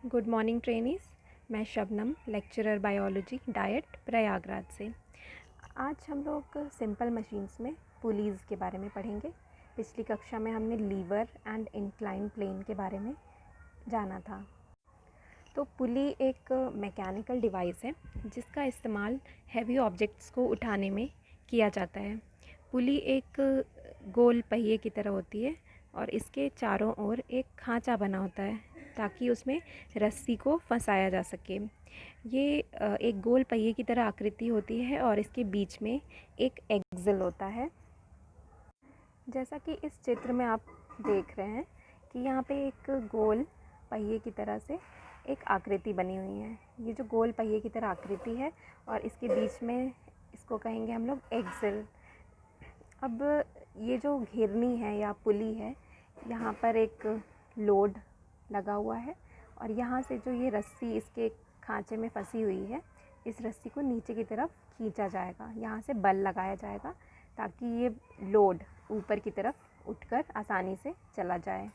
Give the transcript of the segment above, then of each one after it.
Good morning trainees. मैं Shabnam, lecturer biology DIET Prayagraj से। आज हम लोग सिंपल मशीन्स में पुलीज़ के बारे में पढ़ेंगे। पिछली कक्षा में हमने लीवर एंड इंक्लाइन प्लेन के बारे में जाना था। तो पुली एक मैकेनिकल डिवाइस है जिसका इस्तेमाल हैवी ऑब्जेक्ट्स को उठाने में किया जाता है। पुली एक गोल पहिए की तरह होती है और इसके चारों ओर एक खांचा बना होता है ताकि उसमें रस्सी को फंसाया जा सके। ये एक गोल पहिए की तरह आकृति होती है और इसके बीच में एक एक्सल होता है। जैसा कि इस चित्र में आप देख रहे हैं कि यहाँ पे एक गोल पहिए की तरह से एक आकृति बनी हुई है। ये जो गोल पहिए की तरह आकृति है और इसके बीच में इसको कहेंगे हम लोग एक्सल। अब ये जो घिरनी है या पुली है, यहाँ पर एक लोड लगा हुआ है और यहाँ से जो ये रस्सी इसके खांचे में फंसी हुई है, इस रस्सी को नीचे की तरफ खींचा जाएगा। यहाँ से बल लगाया जाएगा ताकि ये लोड ऊपर की तरफ उठकर आसानी से चला जाए।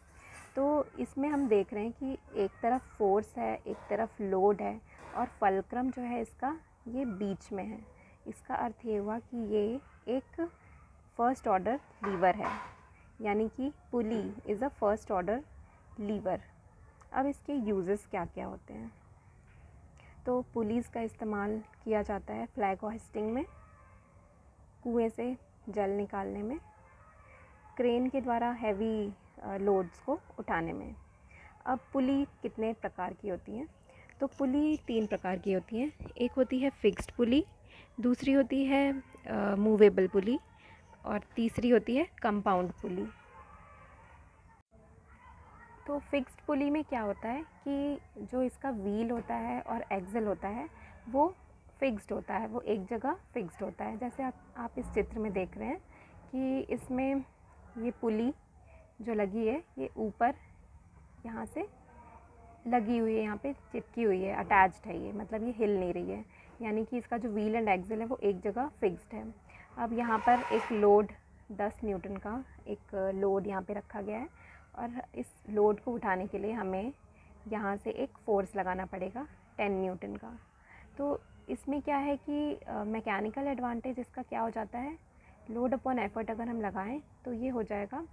तो इसमें हम देख रहे हैं कि एक तरफ फोर्स है, एक तरफ लोड है और फलक्रम जो है इसका ये बीच में है। इसका अर्थ ये हुआ कि ये एक फर्स्ट ऑर्डर लीवर है, यानी कि pulley is a first order lever. अब इसके यूजेस क्या क्या होते हैं? तो पुलीज़ का इस्तेमाल किया जाता है फ्लैग होइस्टिंग में, कुएं से जल निकालने में, क्रेन के द्वारा हैवी लोड्स को उठाने में। अब पुली कितने प्रकार की होती हैं? तो पुली 3 प्रकार की होती हैं। एक होती है फिक्स्ड पुली, दूसरी होती है मूवेबल पुली और तीसरी होती है कंपाउंड पुली। तो फिक्स्ड पुली में क्या होता है कि जो इसका व्हील होता है और एक्सल होता है वो फिक्स्ड होता है, वो एक जगह फिक्स्ड होता है। जैसे आप इस चित्र में देख रहे हैं कि इसमें ये पुली जो लगी है ये ऊपर यहाँ से लगी हुई है, यहाँ पे चिपकी हुई है, अटैच्ड है ये, मतलब ये हिल नहीं रही है, यानी कि इसका जो व्हील एंड एक्सल है वो एक जगह फिक्स्ड है। अब यहाँ पर एक लोड 10 न्यूटन का एक लोड यहाँ पे रखा गया है और इस लोड को उठाने के लिए हमें यहाँ से एक फोर्स लगाना पड़ेगा 10 न्यूटन का। तो इसमें क्या है कि मैकेनिकल एडवांटेज इसका क्या हो जाता है, लोड अपॉन एफर्ट अगर हम लगाएं तो ये हो जाएगा,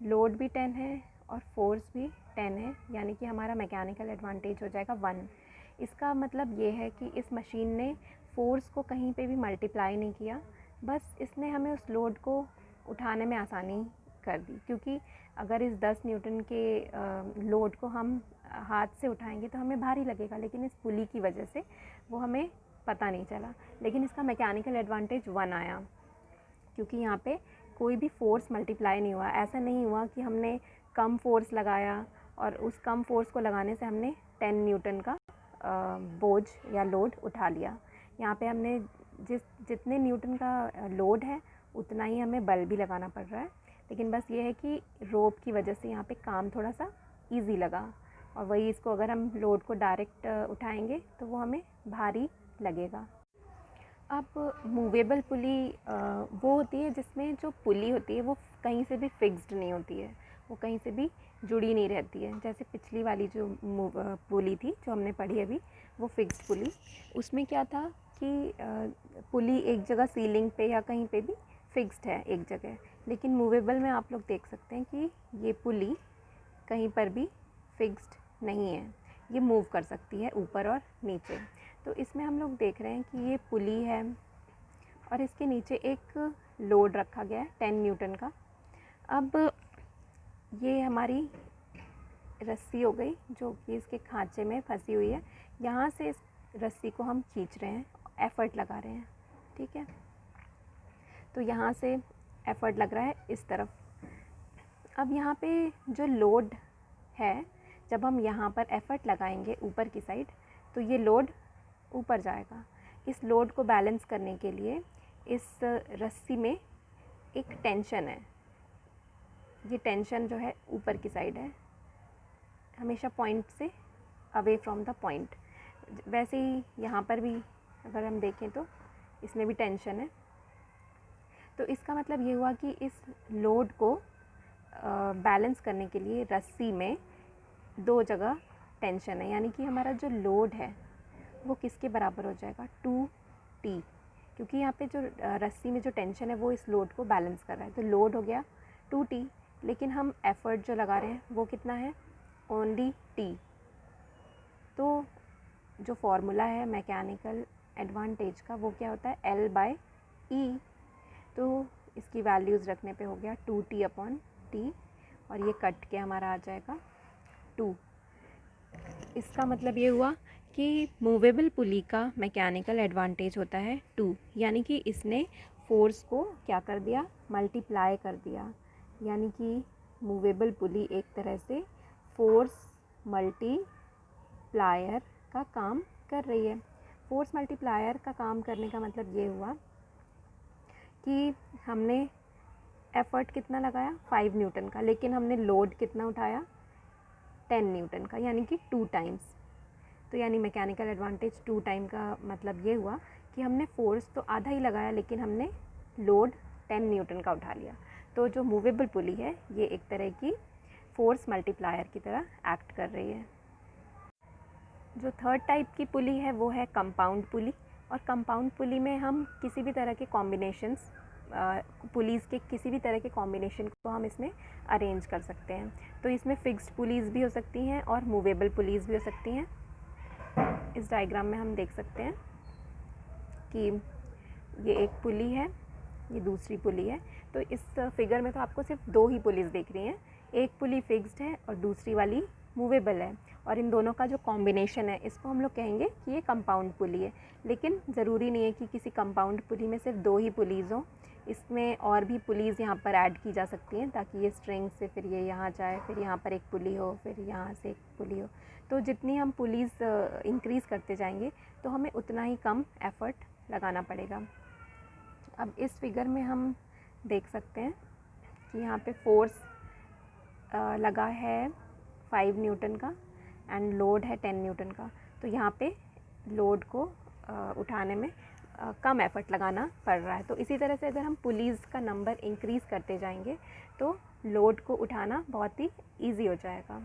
लोड भी 10 है और फोर्स भी 10 है, यानी कि हमारा मैकेनिकल एडवांटेज हो जाएगा 1। इसका मतलब ये है कि इस मशीन ने फोर्स को कहीं पे भी मल्टीप्लाई नहीं किया, बस इसने हमें उस लोड को उठाने में आसानी कर दी। क्योंकि अगर इस 10 न्यूटन के लोड को हम हाथ से उठाएंगे तो हमें भारी लगेगा, लेकिन इस पुली की वजह से वो हमें पता नहीं चला। लेकिन इसका मैकेनिकल एडवांटेज 1 आया क्योंकि यहाँ पे कोई भी फोर्स मल्टीप्लाई नहीं हुआ। ऐसा नहीं हुआ कि हमने कम फोर्स लगाया और उस कम फोर्स को लगाने से हमने 10 न्यूटन का बोझ या लोड उठा लिया। यहाँ पे हमने जितने न्यूटन का लोड है उतना ही हमें बल भी लगाना पड़ रहा है, लेकिन बस ये है कि रोप की वजह से यहाँ पे काम थोड़ा सा इजी लगा। और वही इसको अगर हम लोड को डायरेक्ट उठाएंगे तो वो हमें भारी लगेगा। अब मूवेबल पुली वो होती है जिसमें जो पुली होती है वो कहीं से भी फिक्स्ड नहीं होती है, वो कहीं से भी जुड़ी नहीं रहती है। जैसे पिछली वाली जो पुली थी जो हमने पढ़ी अभी, वो फिक्स्ड पुली, उसमें क्या था कि पुली एक जगह सीलिंग पे या कहीं पे भी फिक्स्ड है एक जगह, लेकिन मूवेबल में आप लोग देख सकते हैं कि ये पुली कहीं पर भी फिक्स्ड नहीं है, ये मूव कर सकती है ऊपर और नीचे। तो इसमें हम लोग देख रहे हैं कि ये पुली है और इसके नीचे एक लोड रखा गया है 10 न्यूटन का। अब ये हमारी रस्सी हो गई जो कि इसके खांचे में फंसी हुई है, यहाँ से इस रस्सी को हम खींच रहे हैं, एफ़र्ट लगा रहे हैं, ठीक है। तो यहाँ से एफ़र्ट लग रहा है इस तरफ। अब यहाँ पे जो लोड है, जब हम यहाँ पर एफ़र्ट लगाएंगे ऊपर की साइड तो ये लोड ऊपर जाएगा। इस लोड को बैलेंस करने के लिए इस रस्सी में एक टेंशन है, ये टेंशन जो है ऊपर की साइड है, हमेशा पॉइंट से अवे फ्रॉम द पॉइंट। वैसे ही यहाँ पर भी अगर हम देखें तो इसमें भी टेंशन है। तो इसका मतलब ये हुआ कि इस लोड को बैलेंस करने के लिए रस्सी में 2 जगह टेंशन है, यानी कि हमारा जो लोड है वो किसके बराबर हो जाएगा, 2T, क्योंकि यहाँ पे जो रस्सी में जो टेंशन है वो इस लोड को बैलेंस कर रहा है। तो लोड हो गया 2T, लेकिन हम एफ़र्ट जो लगा रहे हैं वो कितना है, ओनली T। तो जो फॉर्मूला है मैकेनिकल एडवांटेज का वो क्या होता है, L/E। तो इसकी वैल्यूज़ रखने पे हो गया 2T/T, और ये कट के हमारा आ जाएगा 2। इसका मतलब ये हुआ कि मूवेबल पुली का मैकेनिकल एडवांटेज होता है 2, यानी कि इसने फोर्स को क्या कर दिया, मल्टीप्लाई कर दिया। यानी कि मूवेबल पुली एक तरह से फोर्स मल्टीप्लायर का काम कर रही है। फोर्स मल्टीप्लायर का काम करने का मतलब ये हुआ कि हमने एफ़र्ट कितना लगाया, 5 न्यूटन का, लेकिन हमने लोड कितना उठाया, 10 न्यूटन का, यानी कि 2 टाइम्स। तो यानी मैकेनिकल एडवांटेज 2 टाइम का मतलब ये हुआ कि हमने फोर्स तो आधा ही लगाया, लेकिन हमने लोड 10 न्यूटन का उठा लिया। तो जो मूवेबल पुली है ये एक तरह की फोर्स मल्टीप्लायर की तरह एक्ट कर रही है। जो थर्ड टाइप की पुली है वो है कंपाउंड पुली, और कंपाउंड पुली में हम किसी भी तरह के कॉम्बिनेशंस, पुलीज़ के किसी भी तरह के कॉम्बिनेशन को हम इसमें अरेंज कर सकते हैं। तो इसमें फिक्स्ड पुलीज़ भी हो सकती हैं और मूवेबल पुलीज़ भी हो सकती हैं। इस डायग्राम में हम देख सकते हैं कि ये एक पुली है, ये दूसरी पुली है। तो इस फिगर में तो आपको सिर्फ 2 ही पुलीज़ दिख रही हैं, एक पुली फिक्स्ड है और दूसरी वाली मूवेबल है, और इन दोनों का जो कॉम्बिनेशन है इसको हम लोग कहेंगे कि ये कंपाउंड पुली है। लेकिन ज़रूरी नहीं है कि किसी कंपाउंड पुली में सिर्फ 2 ही पुलीज़ हों, इसमें और भी पुलीज़ यहाँ पर ऐड की जा सकती हैं, ताकि ये स्ट्रिंग से फिर ये यहाँ जाए, फिर यहाँ पर एक पुली हो, फिर यहाँ से एक पुली हो। तो जितनी हम पुलीज़ इंक्रीज़ करते जाएंगे तो हमें उतना ही कम एफ़र्ट लगाना पड़ेगा। अब इस फिगर में हम देख सकते हैं कि यहाँ पे फोर्स लगा है 5 न्यूटन का एंड लोड है 10 न्यूटन का। तो यहाँ पे लोड को उठाने में कम एफ़र्ट लगाना पड़ रहा है। तो इसी तरह से अगर हम पुलीज़ का नंबर इंक्रीज़ करते जाएंगे तो लोड को उठाना बहुत ही ईजी हो जाएगा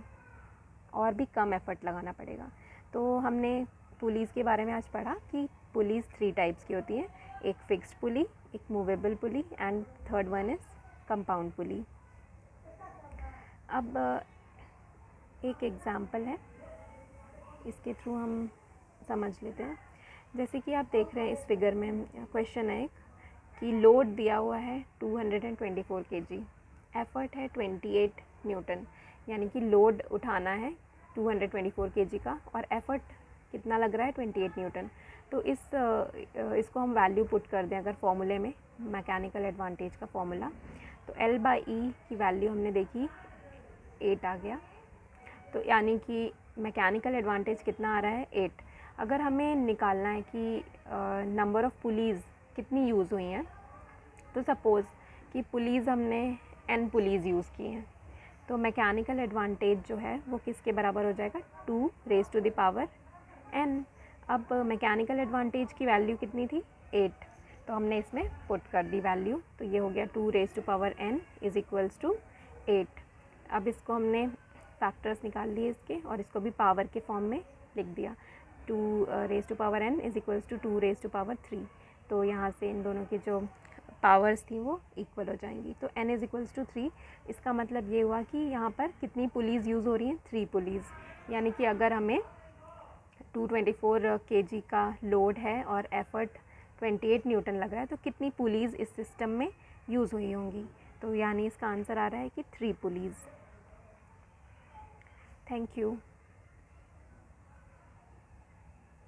और भी कम एफ़र्ट लगाना पड़ेगा। तो हमने पुलीज़ के बारे में आज पढ़ा कि पुलीज़ 3 टाइप्स की होती हैं, एक फिक्स्ड पुली, एक movable pulley and third one is compound pulley. अब एक एग्ज़ाम्पल है, इसके थ्रू हम समझ लेते हैं। जैसे कि आप देख रहे हैं इस फिगर में क्वेश्चन है कि लोड दिया हुआ है 224 kg, एफ़र्ट है 28 न्यूटन, यानी कि लोड उठाना है 224 kg का और एफ़र्ट कितना लग रहा है, 28 न्यूटन। तो इसको हम वैल्यू पुट कर दें अगर फॉर्मूले में, मैकेनिकल एडवांटेज का फॉर्मूला, तो L/E की वैल्यू हमने देखी 8 आ गया। तो यानी कि मैकेनिकल एडवांटेज कितना आ रहा है, 8। अगर हमें निकालना है कि नंबर ऑफ़ पुलीज़ कितनी यूज़ हुई हैं, तो सपोज़ कि पुलीज़ हमने n पुलीज़ यूज़ की हैं, तो मैकेनिकल एडवांटेज जो है वो किसके बराबर हो जाएगा, 2⁻n। अब मैकेनिकल एडवांटेज की वैल्यू कितनी थी, 8, तो हमने इसमें पुट कर दी वैल्यू, तो ये हो गया 2⁻n = 8। अब इसको हमने फैक्टर्स निकाल लिए इसके और इसको भी पावर के फॉर्म में लिख दिया, 2⁻n = 2⁻3। तो यहाँ से इन दोनों की जो पावर्स थी वो इक्वल हो जाएंगी। तो n = 3, इसका मतलब ये हुआ कि यहाँ पर कितनी पुलीज़ यूज़ हो रही हैं, 3 पुलीज़। यानी कि अगर हमें 224 kg का लोड है और एफ़र्ट 28 न्यूटन लग रहा है, तो कितनी पुलीज़ इस सिस्टम में यूज़ हुई होंगी। तो यानी इसका आंसर आ रहा है कि 3 पुलीज़। Thank you.